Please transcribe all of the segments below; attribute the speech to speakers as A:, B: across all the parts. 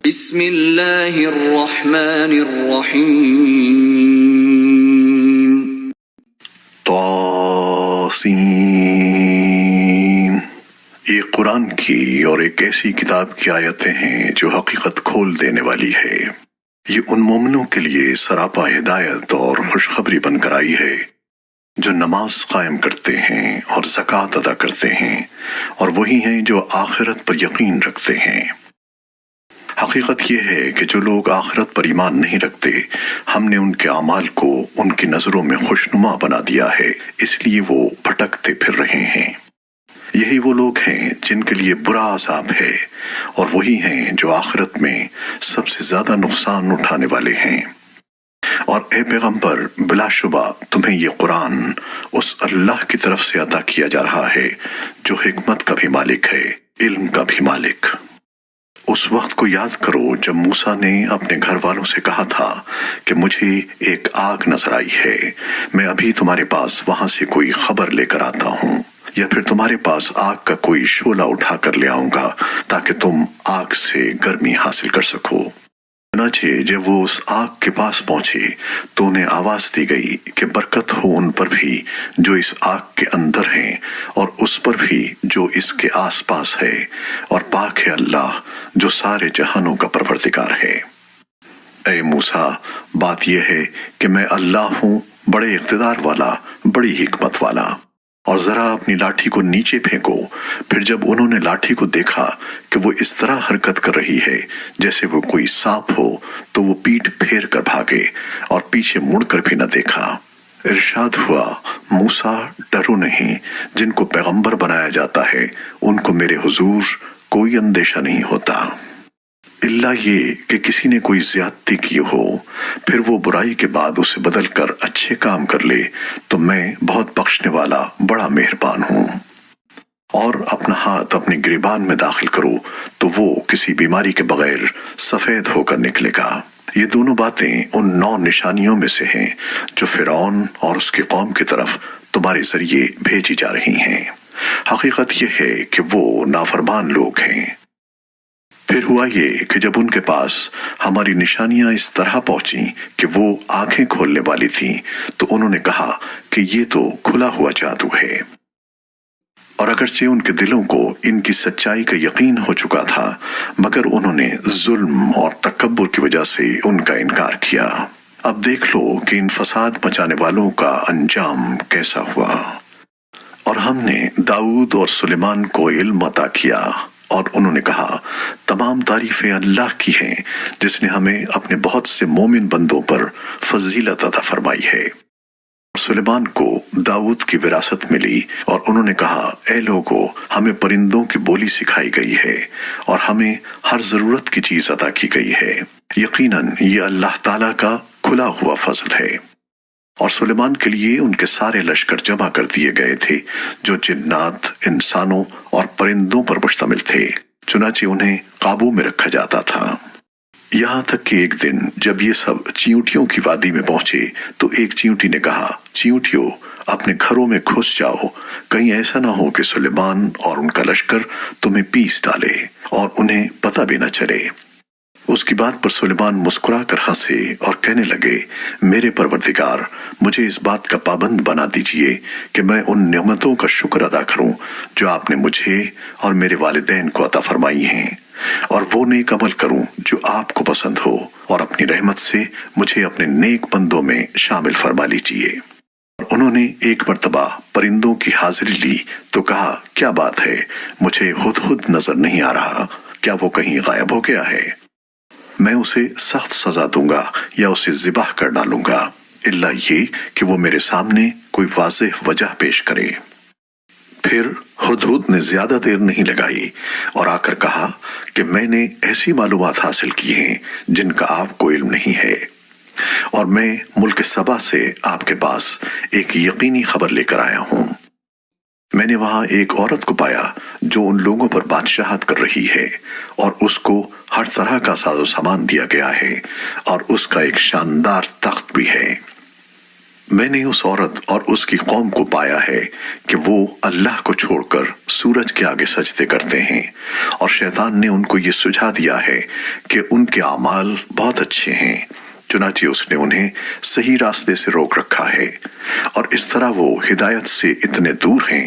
A: بسم اللہ الرحمن الرحیم
B: طاسین۔ یہ قرآن کی اور ایک ایسی کتاب کی آیتیں ہیں جو حقیقت کھول دینے والی ہے۔ یہ ان مومنوں کے لیے سراپا ہدایت اور خوشخبری بن کر آئی ہے جو نماز قائم کرتے ہیں اور زکوٰۃ ادا کرتے ہیں، اور وہی ہیں جو آخرت پر یقین رکھتے ہیں۔ حقیقت یہ ہے کہ جو لوگ آخرت پر ایمان نہیں رکھتے، ہم نے ان کے اعمال کو ان کی نظروں میں خوشنما بنا دیا ہے، اس لیے وہ بھٹکتے پھر رہے ہیں۔ یہی وہ لوگ ہیں جن کے لیے برا عذاب ہے، اور وہی ہیں جو آخرت میں سب سے زیادہ نقصان اٹھانے والے ہیں۔ اور اے پیغمبر، بلا شبہ تمہیں یہ قرآن اس اللہ کی طرف سے عطا کیا جا رہا ہے جو حکمت کا بھی مالک ہے، علم کا بھی مالک۔ اس وقت کو یاد کرو جب موسیٰ نے اپنے گھر والوں سے کہا تھا کہ مجھے ایک آگ نظر آئی ہے، میں ابھی تمہارے پاس وہاں سے کوئی خبر لے کر آتا ہوں، یا پھر تمہارے پاس آگ کا کوئی شعلہ اٹھا کر لے آؤں گا تاکہ تم آگ سے گرمی حاصل کر سکو۔ چنانچہ جب وہ اس آگ کے پاس پہنچے تو انہیں آواز دی گئی کہ برکت ہو ان پر بھی جو اس آگ کے اندر ہیں، اور اس پر بھی جو اس کے آس پاس ہے، اور پاک ہے اللہ جو سارے جہانوں کا پروردگار ہے۔ اے موسیٰ، بات یہ ہے کہ میں اللہ ہوں، بڑے اقتدار والا، بڑی حکمت والا۔ اور ذرا اپنی لاٹھی کو نیچے پھینکو۔ پھر جب انہوں نے لاٹھی کو دیکھا کہ وہ اس طرح حرکت کر رہی ہے جیسے وہ کوئی سانپ ہو، تو وہ پیٹھ پھیر کر بھاگے اور پیچھے مڑ کر بھی نہ دیکھا۔ ارشاد ہوا، موسیٰ ڈرو نہیں، جن کو پیغمبر بنایا جاتا ہے ان کو میرے حضور کوئی اندیشہ نہیں ہوتا، الا یہ کہ کسی نے کوئی زیادتی کی ہو، پھر وہ برائی کے بعد اسے بدل کر اچھے کام کر لے تو میں بہت بخشنے والا بڑا مہربان ہوں۔ اور اپنا ہاتھ اپنے گریبان میں داخل کرو تو وہ کسی بیماری کے بغیر سفید ہو کر نکلے گا۔ یہ دونوں باتیں ان 9 نشانیوں میں سے ہیں جو فرعون اور اس کی قوم کی طرف تمہارے ذریعے بھیجی جا رہی ہیں۔ حقیقت یہ ہے کہ وہ نافرمان لوگ ہیں۔ پھر ہوا یہ کہ جب ان کے پاس ہماری نشانیاں اس طرح پہنچیں کہ وہ آنکھیں کھولنے والی تھیں، تو انہوں نے کہا کہ یہ تو کھلا ہوا جادو ہے۔ اور اگرچہ ان کے دلوں کو ان کی سچائی کا یقین ہو چکا تھا، مگر انہوں نے ظلم اور تکبر کی وجہ سے ان کا انکار کیا۔ اب دیکھ لو کہ ان فساد مچانے والوں کا انجام کیسا ہوا۔ اور ہم نے داؤد اور سلیمان کو علم عطا کیا، اور انہوں نے کہا تمام تعریفیں اللہ کی ہیں جس نے ہمیں اپنے بہت سے مومن بندوں پر فضیلت عطا فرمائی ہے۔ سلیمان کو داؤد کی وراثت ملی، اور انہوں نے کہا اے لوگو، ہمیں پرندوں کی بولی سکھائی گئی ہے اور ہمیں ہر ضرورت کی چیز عطا کی گئی ہے۔ یقیناً یہ اللہ تعالیٰ کا کھلا ہوا فضل ہے۔ اور سلیمان کے لیے ان کے سارے لشکر جمع کر دیے گئے تھے جو جنات، انسانوں اور پرندوں پر مشتمل تھے، چنانچہ انہیں قابو میں رکھا جاتا تھا۔ یہاں تک کہ ایک دن جب یہ سب چیونٹیوں کی وادی میں پہنچے تو ایک چیونٹی نے کہا، چیونٹیوں اپنے گھروں میں گھس جاؤ، کہیں ایسا نہ ہو کہ سلیمان اور ان کا لشکر تمہیں پیس ڈالے اور انہیں پتہ بھی نہ چلے۔ اس کی بات پر سلیمان مسکرا کر ہنسے اور کہنے لگے، میرے پروردگار، مجھے اس بات کا پابند بنا دیجئے کہ میں ان نعمتوں کا شکر ادا کروں جو آپ نے مجھے اور میرے والدین کو عطا فرمائی ہیں، اور وہ نیک عمل کروں جو آپ کو پسند ہو، اور اپنی رحمت سے مجھے اپنے نیک بندوں میں شامل فرما لیجئے۔ اور انہوں نے ایک مرتبہ پرندوں کی حاضری لی تو کہا، کیا بات ہے، مجھے ہدہد نظر نہیں آ رہا، کیا وہ کہیں غائب ہو گیا ہے؟ میں اسے سخت سزا دوں گا یا اسے ذبح کر ڈالوں گا، الا یہ کہ وہ میرے سامنے کوئی واضح وجہ پیش کرے۔ پھر ہدہد نے زیادہ دیر نہیں لگائی اور آ کر کہا کہ میں نے ایسی معلومات حاصل کی ہیں جن کا آپ کو علم نہیں ہے، اور میں ملک سبا سے آپ کے پاس ایک یقینی خبر لے کر آیا ہوں۔ میں نے وہاں ایک عورت کو پایا جو ان لوگوں پر بادشاہت کر رہی ہے، اور اس کو ہر طرح کا ساز و سامان دیا گیا ہے، اور اس کا ایک شاندار تخت بھی ہے۔ میں نے اس عورت اور اس کی قوم کو پایا ہے کہ وہ اللہ کو چھوڑ کر سورج کے آگے سجدے کرتے ہیں، اور شیطان نے ان کو یہ سجھا دیا ہے کہ ان کے اعمال بہت اچھے ہیں، چنانچہ اس نے انہیں صحیح راستے سے روک رکھا ہے، اور اس طرح وہ ہدایت سے اتنے دور ہیں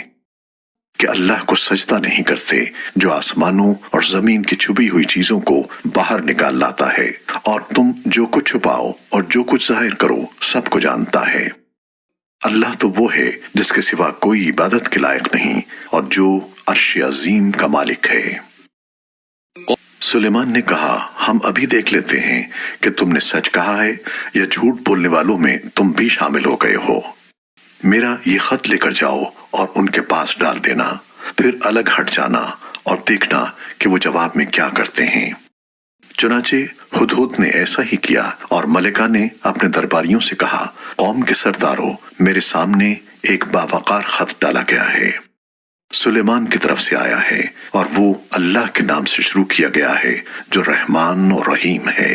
B: کہ اللہ کو سجدہ نہیں کرتے جو آسمانوں اور زمین کی چھپی ہوئی چیزوں کو باہر نکال لاتا ہے، اور تم جو کچھ چھپاؤ اور جو کچھ ظاہر کرو سب کو جانتا ہے۔ اللہ تو وہ ہے جس کے سوا کوئی عبادت کے لائق نہیں، اور جو عرش عظیم کا مالک ہے۔ سلیمان نے کہا، ہم ابھی دیکھ لیتے ہیں کہ تم نے سچ کہا ہے یا جھوٹ بولنے والوں میں تم بھی شامل ہو گئے ہو۔ میرا یہ خط لے کر جاؤ اور ان کے پاس ڈال دینا، پھر الگ ہٹ جانا اور دیکھنا کہ وہ جواب میں کیا کرتے ہیں۔ چنانچہ ہدہد نے ایسا ہی کیا، اور ملکہ نے اپنے درباریوں سے کہا، قوم کے سرداروں، میرے سامنے ایک باوقار خط ڈالا گیا ہے، سلیمان کی طرف سے آیا ہے، اور وہ اللہ کے نام سے شروع کیا گیا ہے جو رحمان اور رحیم ہے۔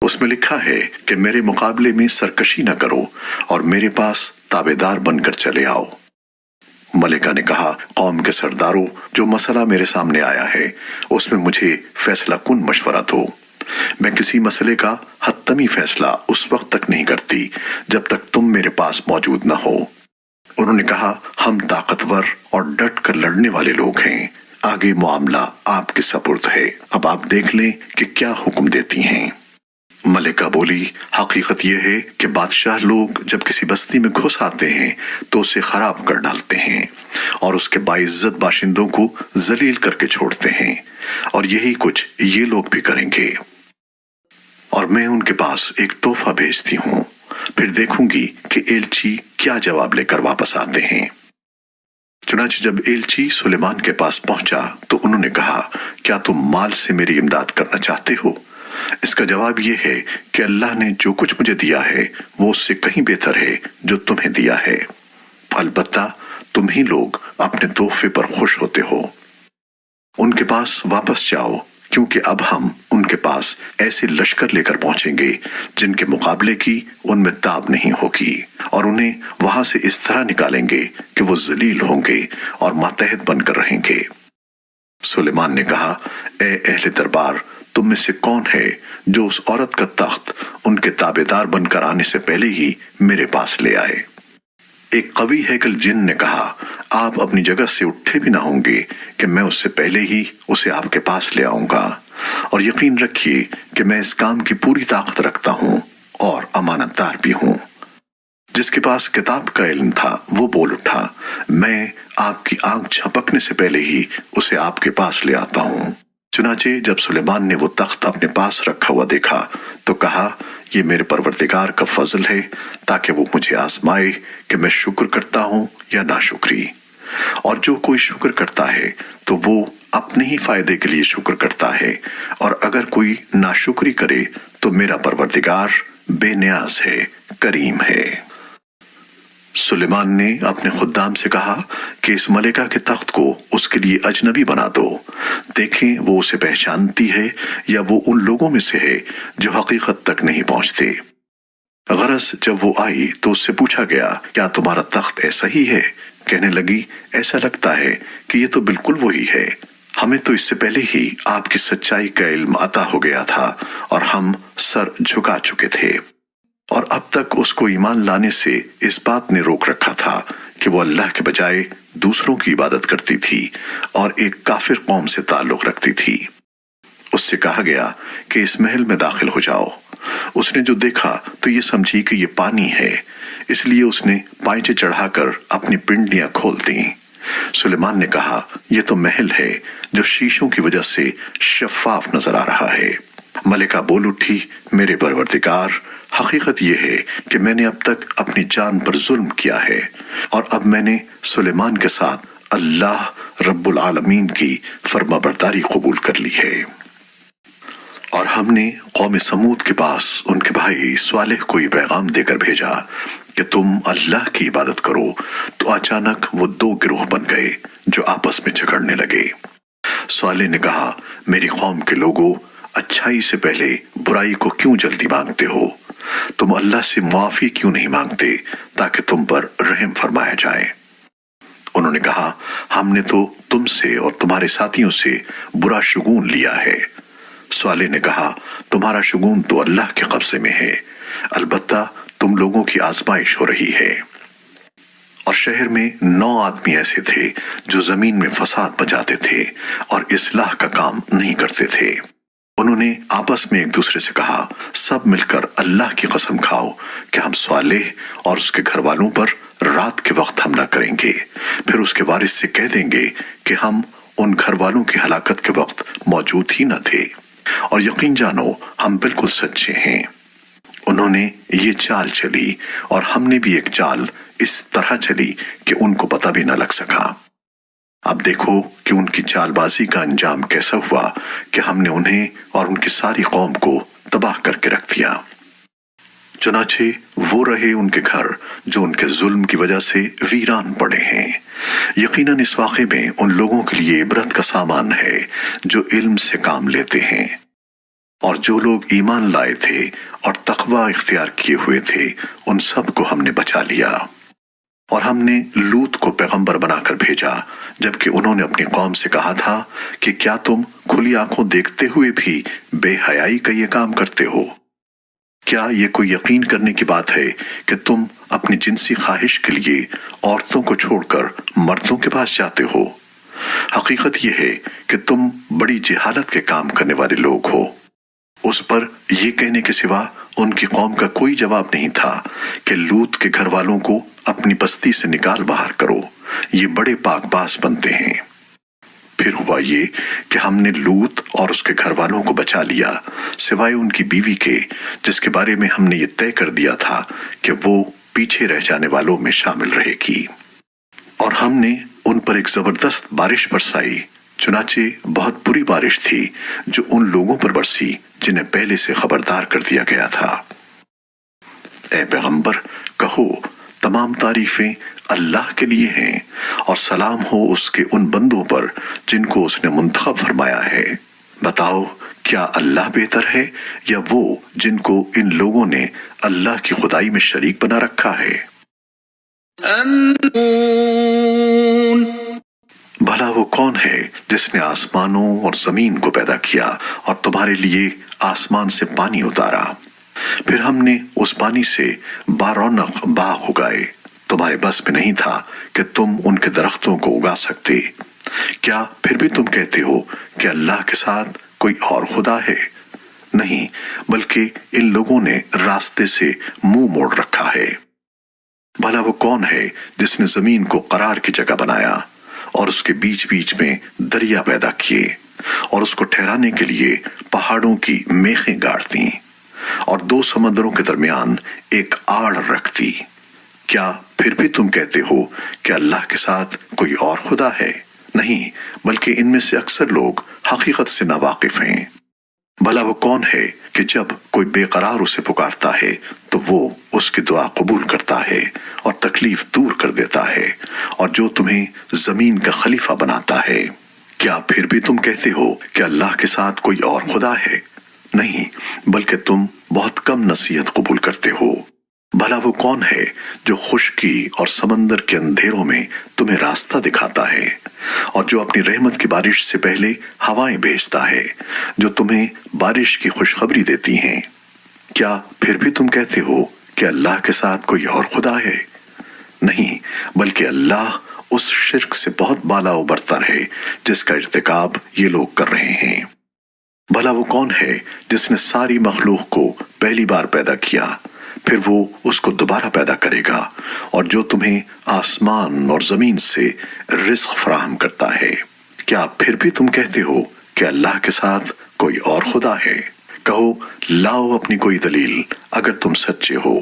B: اس میں لکھا ہے کہ میرے مقابلے میں سرکشی نہ کرو اور میرے پاس تابع دار بن کر چلے آؤ۔ ملکہ نے کہا، قوم کے سرداروں، جو مسئلہ میرے سامنے آیا ہے اس میں مجھے فیصلہ کن مشورہ دو۔ میں کسی مسئلے کا حتمی فیصلہ اس وقت تک نہیں کرتی جب تک تم میرے پاس موجود نہ ہو۔ انہوں نے کہا، ہم طاقتور اور ڈٹ کر لڑنے والے لوگ ہیں، آگے معاملہ آپ کے سپرد ہے، اب آپ دیکھ لیں کہ کیا حکم دیتی ہیں۔ ملکہ بولی، حقیقت یہ ہے کہ بادشاہ لوگ جب کسی بستی میں گھس آتے ہیں تو اسے خراب کر ڈالتے ہیں اور اس کے باعزت باشندوں کو ذلیل کر کے چھوڑتے ہیں، اور یہی کچھ یہ لوگ بھی کریں گے۔ اور میں ان کے پاس ایک تحفہ بھیجتی ہوں، پھر دیکھوں گی کہ ایلچی کیا جواب لے کر واپس آتے ہیں۔ چنانچہ جب ایلچی سلیمان کے پاس پہنچا تو انہوں نے کہا، کیا تم مال سے میری امداد کرنا چاہتے ہو؟ اس کا جواب یہ ہے کہ اللہ نے جو کچھ مجھے دیا ہے وہ اس سے کہیں بہتر ہے جو تمہیں دیا ہے، البتہ تم ہی لوگ اپنے تحفے پر خوش ہوتے ہو۔ ان کے پاس واپس جاؤ، کیونکہ اب ہم ان کے پاس ایسے لشکر لے کر پہنچیں گے جن کے مقابلے کی ان میں تاب نہیں ہوگی، اور انہیں وہاں سے اس طرح نکالیں گے کہ وہ ذلیل ہوں گے اور ماتحت بن کر رہیں گے۔ سلیمان نے کہا، اے اہل دربار، تم میں سے کون ہے جو اس عورت کا تخت ان کے تابع دار بن کر آنے سے پہلے ہی میرے پاس لے آئے؟ ایک قوی ہیکل جن نے کہا، آپ اپنی جگہ سے اٹھے بھی نہ ہوں گے کہ میں اس سے پہلے ہی اسے آپ کے پاس لے آؤں گا، اور یقین رکھیے کہ میں اس کام کی پوری طاقت رکھتا ہوں اور امانت دار بھی ہوں۔ جس کے پاس کتاب کا علم تھا وہ بول اٹھا، میں آپ کی آنکھ جھپکنے سے پہلے ہی اسے آپ کے پاس لے آتا ہوں۔ چنانچہ جب سلیمان نے وہ تخت اپنے پاس رکھا ہوا دیکھا تو کہا، یہ میرے پروردگار کا فضل ہے تاکہ وہ مجھے آزمائے کہ میں شکر کرتا ہوں یا ناشکری، اور جو کوئی شکر کرتا ہے تو وہ اپنے ہی فائدے کے لیے شکر کرتا ہے، اور اگر کوئی ناشکری کرے تو میرا پروردگار بے نیاز ہے، کریم ہے۔ سلیمان نے اپنے خدام سے کہا کہ اس ملکہ کے تخت کو اس کے لیے اجنبی بنا دو، دیکھیں وہ اسے پہچانتی ہے یا وہ ان لوگوں میں سے ہے جو حقیقت تک نہیں پہنچتے۔ غرض جب وہ آئی تو اس سے پوچھا گیا، کیا تمہارا تخت ایسا ہی ہے؟ کہنے لگی، ایسا لگتا ہے کہ یہ تو بالکل وہی ہے، ہمیں تو اس سے پہلے ہی آپ کی سچائی کا علم عطا ہو گیا تھا اور ہم سر جھکا چکے تھے، اور اب تک اس کو ایمان لانے سے اس بات نے روک رکھا تھا کہ وہ اللہ کے بجائے دوسروں کی عبادت کرتی تھی اور ایک کافر قوم سے تعلق رکھتی تھی۔ اس سے کہا گیا کہ اس محل میں داخل ہو جاؤ۔ اس نے جو دیکھا تو یہ سمجھی کہ یہ پانی ہے، اس لیے اس نے پائچے چڑھا کر اپنی پنڈلیاں کھول دیں۔ سلیمان نے کہا، یہ تو محل ہے جو شیشوں کی وجہ سے شفاف نظر آ رہا ہے۔ ملکہ بول اٹھی، میرے پروردگار، حقیقت یہ ہے کہ میں نے اب تک اپنی جان پر ظلم کیا ہے، اور اب میں نے سلیمان کے ساتھ اللہ رب العالمین کی فرما برداری قبول کر لی ہے۔ اور ہم نے قوم سمود کے پاس ان کے بھائی صالح کو یہ پیغام دے کر بھیجا کہ تم اللہ کی عبادت کرو، تو اچانک وہ دو گروہ بن گئے جو آپس میں جھگڑنے لگے۔ صالح نے کہا، میری قوم کے لوگوں، اچھائی سے پہلے برائی کو کیوں جلدی مانگتے ہو؟ تم اللہ سے معافی کیوں نہیں مانگتے تاکہ تم پر رحم فرمایا جائے۔ انہوں نے کہا ہم نے تو تم سے اور تمہارے ساتھیوں سے برا شگون لیا ہے۔ صالح نے کہا تمہارا شگون تو اللہ کے قبضے میں ہے، البتہ تم لوگوں کی آزمائش ہو رہی ہے۔ اور شہر میں 9 آدمی ایسے تھے جو زمین میں فساد مچاتے تھے اور اصلاح کا کام نہیں کرتے تھے۔ انہوں نے آپس میں ایک دوسرے سے کہا سب مل کر اللہ کی قسم کھاؤ کہ ہم صالح اور اس کے گھر والوں پر رات کے وقت حملہ کریں گے، پھر اس کے وارث سے کہہ دیں گے کہ ہم ان گھر والوں کی ہلاکت کے وقت موجود ہی نہ تھے، اور یقین جانو ہم بالکل سچے ہیں۔ انہوں نے یہ چال چلی اور ہم نے بھی ایک چال اس طرح چلی کہ ان کو پتہ بھی نہ لگ سکا۔ اب دیکھو کہ ان کی چال بازی کا انجام کیسا ہوا کہ ہم نے انہیں اور ان کی ساری قوم کو تباہ کر کے رکھ دیا۔ چنانچہ وہ رہے ان کے گھر جو ان کے ظلم کی وجہ سے ویران پڑے ہیں۔ یقیناً اس واقعے میں ان لوگوں کے لیے عبرت کا سامان ہے جو علم سے کام لیتے ہیں۔ اور جو لوگ ایمان لائے تھے اور تقوی اختیار کیے ہوئے تھے ان سب کو ہم نے بچا لیا۔ اور ہم نے لوط کو پیغمبر بنا کر بھیجا، جبکہ انہوں نے اپنی قوم سے کہا تھا کہ کیا تم کھلی آنکھوں دیکھتے ہوئے بھی بے حیائی کا یہ کام کرتے ہو؟ کیا یہ کوئی یقین کرنے کی بات ہے کہ تم اپنی جنسی خواہش کے لیے عورتوں کو چھوڑ کر مردوں کے پاس جاتے ہو؟ حقیقت یہ ہے کہ تم بڑی جہالت کے کام کرنے والے لوگ ہو۔ اس پر یہ کہنے کے سوا ان کی قوم کا کوئی جواب نہیں تھا کہ لوط کے گھر والوں کو اپنی بستی سے نکال باہر کرو، یہ بڑے پاک باز بنتے ہیں۔ پھر ہوا یہ کہ ہم نے لوط اور اس کے گھر والوں کو بچا لیا، سوائے ان کی بیوی کے، جس کے بارے میں ہم نے یہ طے کر دیا تھا کہ وہ پیچھے رہ جانے والوں میں شامل رہے گی۔ اور ہم نے ان پر ایک زبردست بارش برسائی، چنانچہ بہت بری بارش تھی جو ان لوگوں پر برسی جنہیں پہلے سے خبردار کر دیا گیا تھا۔ اے پیغمبر کہو تمام تعریفیں اللہ کے لیے ہیں، اور سلام ہو اس کے ان بندوں پر جن کو اس نے منتخب فرمایا ہے۔ بتاؤ کیا اللہ بہتر ہے یا وہ جن کو ان لوگوں نے اللہ کی خدائی میں شریک بنا رکھا ہے؟ بھلا وہ کون ہے جس نے آسمانوں اور زمین کو پیدا کیا اور تمہارے لیے آسمان سے پانی اتارا، پھر ہم نے اس پانی سے بارونق باغ اگائے، تمہارے بس میں نہیں تھا کہ تم ان کے درختوں کو اگا سکتے۔ کیا پھر بھی تم کہتے ہو کہ اللہ کے ساتھ کوئی اور خدا ہے؟ نہیں، بلکہ ان لوگوں نے راستے سے منہ موڑ رکھا ہے۔ بھلا وہ کون ہے جس نے زمین کو قرار کی جگہ بنایا اور اس کے بیچ بیچ میں دریا پیدا کیے اور اس کو ٹھہرانے کے لیے پہاڑوں کی میخیں گاڑ دیں اور 2 سمندروں کے درمیان ایک آڑ رکھ دی؟ کیا پھر بھی تم کہتے ہو کہ اللہ کے ساتھ کوئی اور خدا ہے؟ نہیں، بلکہ ان میں سے اکثر لوگ حقیقت سے ناواقف ہیں۔ بھلا وہ کون ہے کہ جب کوئی بے قرار اسے پکارتا ہے تو وہ اس کی دعا قبول کرتا ہے اور تکلیف دور کر دیتا ہے، اور جو تمہیں زمین کا خلیفہ بناتا ہے؟ کیا پھر بھی تم کہتے ہو کہ اللہ کے ساتھ کوئی اور خدا ہے؟ نہیں، بلکہ تم بہت کم نصیحت قبول کرتے ہو۔ بھلا وہ کون ہے جو خشکی اور سمندر کے اندھیروں میں تمہیں راستہ دکھاتا ہے، اور جو اپنی رحمت کی بارش سے پہلے ہوائیں بھیجتا ہے جو تمہیں بارش کی خوشخبری دیتی ہیں؟ کیا پھر بھی تم کہتے ہو کہ اللہ کے ساتھ کوئی اور خدا ہے؟ نہیں، بلکہ اللہ اس شرک سے بہت بالا و برتر ہے جس کا ارتکاب یہ لوگ کر رہے ہیں۔ بھلا وہ کون ہے جس نے ساری مخلوق کو پہلی بار پیدا کیا، پھر وہ اس کو دوبارہ پیدا کرے گا، اور جو تمہیں آسمان اور زمین سے رزق فراہم کرتا ہے؟ کیا پھر بھی تم کہتے ہو کہ اللہ کے ساتھ کوئی اور خدا ہے؟ کہو لاؤ اپنی کوئی دلیل اگر تم سچے ہو۔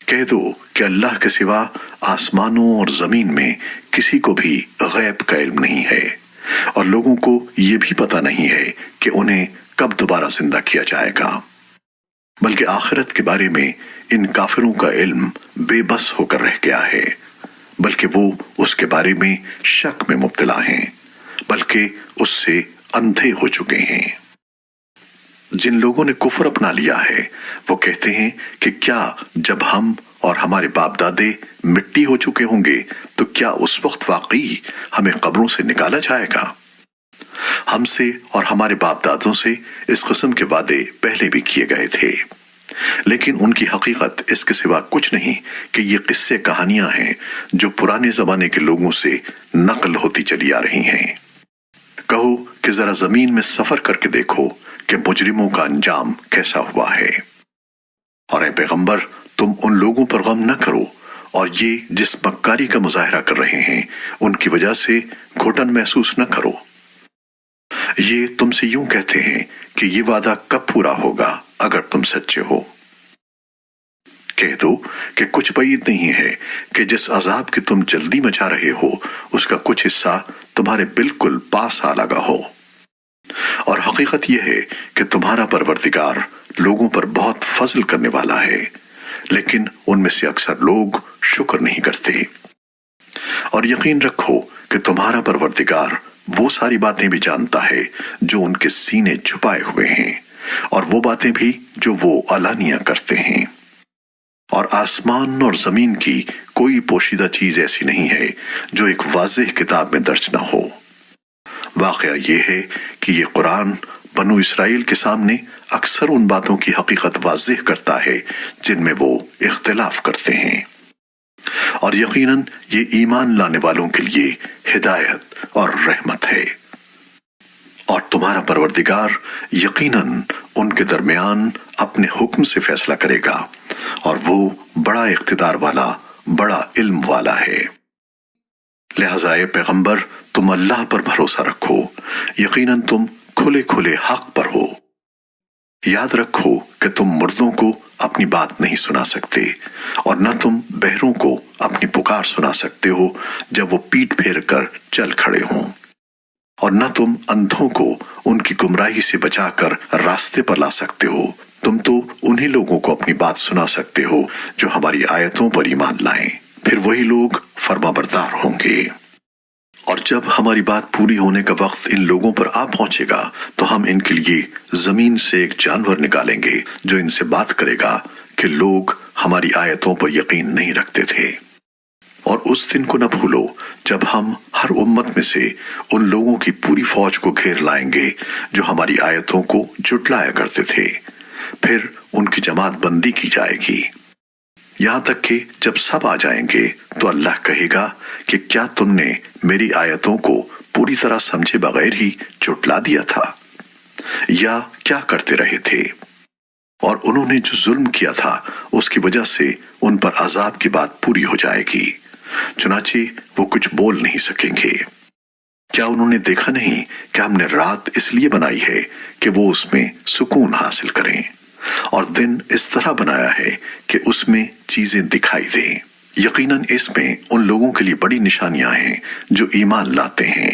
B: کہہ دو کہ اللہ کے سوا آسمانوں اور زمین میں کسی کو بھی غیب کا علم نہیں ہے، اور لوگوں کو یہ بھی پتہ نہیں ہے کہ انہیں کب دوبارہ زندہ کیا جائے گا، بلکہ آخرت کے بارے میں ان کافروں کا علم بے بس ہو کر رہ گیا ہے، بلکہ وہ اس کے بارے میں شک میں مبتلا ہیں، بلکہ اس سے اندھے ہو چکے ہیں۔ جن لوگوں نے کفر اپنا لیا ہے وہ کہتے ہیں کہ کیا جب ہم اور ہمارے باپ دادے مٹی ہو چکے ہوں گے تو کیا اس وقت واقعی ہمیں قبروں سے نکالا جائے گا؟ ہم سے اور ہمارے باپ دادوں سے اس قسم کے وعدے پہلے بھی کیے گئے تھے، لیکن ان کی حقیقت اس کے سوا کچھ نہیں کہ یہ قصے کہانیاں ہیں جو پرانے زمانے کے لوگوں سے نقل ہوتی چلی آ رہی ہیں۔ کہو کہ ذرا زمین میں سفر کر کے دیکھو کہ مجرموں کا انجام کیسا ہوا ہے۔ اور اے پیغمبر تم ان لوگوں پر غم نہ کرو اور یہ جس مکاری کا مظاہرہ کر رہے ہیں ان کی وجہ سے گھٹن محسوس نہ کرو۔ یہ تم سے یوں کہتے ہیں کہ یہ وعدہ کب پورا ہوگا اگر تم سچے ہو۔ کہہ دو کہ کچھ بعید نہیں ہے کہ جس عذاب کی تم جلدی مچا رہے ہو اس کا کچھ حصہ تمہارے بالکل پاس آ لگا ہو۔ اور حقیقت یہ ہے کہ تمہارا پروردگار لوگوں پر بہت فضل کرنے والا ہے، لیکن ان میں سے اکثر لوگ شکر نہیں کرتے۔ اور یقین رکھو کہ تمہارا پروردگار وہ ساری باتیں بھی جانتا ہے جو ان کے سینے چھپائے ہوئے ہیں، اور وہ باتیں بھی جو وہ علانیہ کرتے ہیں۔ اور آسمان اور زمین کی کوئی پوشیدہ چیز ایسی نہیں ہے جو ایک واضح کتاب میں درج نہ ہو۔ واقعہ یہ ہے کہ یہ قرآن بنو اسرائیل کے سامنے اکثر ان باتوں کی حقیقت واضح کرتا ہے جن میں وہ اختلاف کرتے ہیں، اور یقیناً یہ ایمان لانے والوں کے لیے ہدایت اور رحمت ہے۔ اور تمہارا پروردگار یقیناً ان کے درمیان اپنے حکم سے فیصلہ کرے گا، اور وہ بڑا اقتدار والا، بڑا علم والا ہے۔ لہذا اے پیغمبر تم اللہ پر بھروسہ رکھو، یقیناً تم کھلے کھلے حق پر ہو۔ یاد رکھو کہ تم مردوں کو اپنی بات نہیں سنا سکتے، اور نہ تم بہروں کو اپنی پکار سنا سکتے ہو جب وہ پیٹ پھیر کر چل کھڑے ہوں، اور نہ تم اندھوں کو ان کی گمراہی سے بچا کر راستے پر لا سکتے ہو۔ تم تو انہی لوگوں کو اپنی بات سنا سکتے ہو جو ہماری آیتوں پر ایمان لائیں، پھر وہی لوگ فرما بردار ہوں گے۔ اور جب ہماری بات پوری ہونے کا وقت ان لوگوں پر آ پہنچے گا تو ہم ان کے لیے زمین سے ایک جانور نکالیں گے جو ان سے بات کرے گا کہ لوگ ہماری آیتوں پر یقین نہیں رکھتے تھے۔ اور اس دن کو نہ بھولو جب ہم ہر امت میں سے ان لوگوں کی پوری فوج کو گھیر لائیں گے جو ہماری آیتوں کو جھٹلایا کرتے تھے، پھر ان کی جماعت بندی کی جائے گی، یہاں تک کہ جب سب آ جائیں گے تو اللہ کہے گا کہ کیا تم نے میری آیتوں کو پوری طرح سمجھے بغیر ہی جھٹلا دیا تھا، یا کیا کرتے رہے تھے؟ اور انہوں نے جو ظلم کیا تھا اس کی وجہ سے ان پر عذاب کی بات پوری ہو جائے گی، چنانچہ وہ کچھ بول نہیں سکیں گے۔ کیا انہوں نے دیکھا نہیں کہ ہم نے رات اس لیے بنائی ہے کہ وہ اس میں سکون حاصل کریں، اور دن اس طرح بنایا ہے کہ اس میں چیزیں دکھائی دیں۔ یقیناً اس میں ان لوگوں کے لیے بڑی نشانیاں ہیں جو ایمان لاتے ہیں۔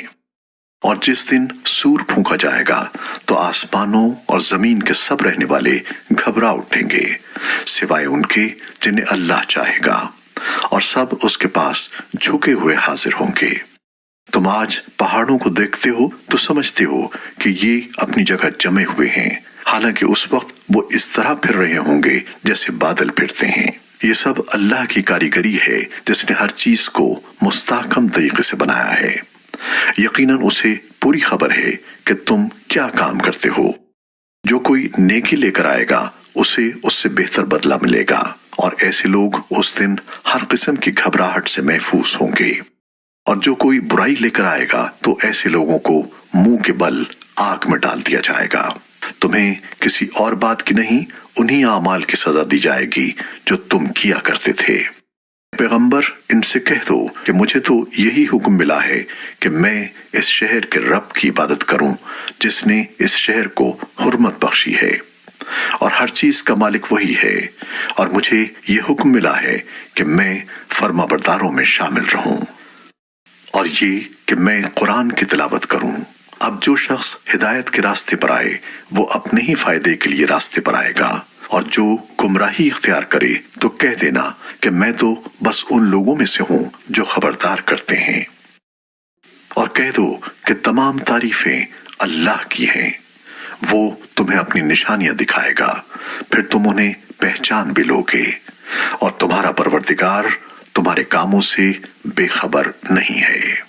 B: اور جس دن سور پھونکا جائے گا تو آسمانوں اور زمین کے سب رہنے والے گھبرا اٹھیں گے سوائے ان کے جنہیں اللہ چاہے گا، اور سب اس کے پاس جھکے ہوئے حاضر ہوں گے۔ تم آج پہاڑوں کو دیکھتے ہو تو سمجھتے ہو کہ یہ اپنی جگہ جمے ہوئے ہیں، حالانکہ اس وقت وہ اس طرح پھر رہے ہوں گے جیسے بادل پھرتے ہیں۔ یہ سب اللہ کی کاریگری ہے جس نے ہر چیز کو مستحکم طریقے سے بنایا ہے۔ یقیناً اسے پوری خبر ہے کہ تم کیا کام کرتے ہو۔ جو کوئی نیکی لے کر آئے گا اسے اس سے بہتر بدلہ ملے گا، اور ایسے لوگ اس دن ہر قسم کی گھبراہٹ سے محفوظ ہوں گے۔ اور جو کوئی برائی لے کر آئے گا تو ایسے لوگوں کو منہ کے بل آگ میں ڈال دیا جائے گا۔ تمہیں کسی اور بات کی نہیں، انہی اعمال کی سزا دی جائے گی جو تم کیا کرتے تھے۔ پیغمبر ان سے کہہ دو کہ مجھے تو یہی حکم ملا ہے کہ میں اس شہر کے رب کی عبادت کروں جس نے اس شہر کو حرمت بخشی ہے، اور ہر چیز کا مالک وہی ہے، اور مجھے یہ حکم ملا ہے کہ میں فرما برداروں میں شامل رہوں، اور یہ کہ میں قرآن کی تلاوت کروں۔ اب جو شخص ہدایت کے راستے پر آئے وہ اپنے ہی فائدے کے لیے راستے پر آئے گا، اور جو گمراہی اختیار کرے تو کہہ دینا کہ میں تو بس ان لوگوں میں سے ہوں جو خبردار کرتے ہیں۔ اور کہہ دو کہ تمام تعریفیں اللہ کی ہیں، وہ تمہیں اپنی نشانیاں دکھائے گا، پھر تم انہیں پہچان بھی لوگے، اور تمہارا پروردگار تمہارے کاموں سے بے خبر نہیں ہے۔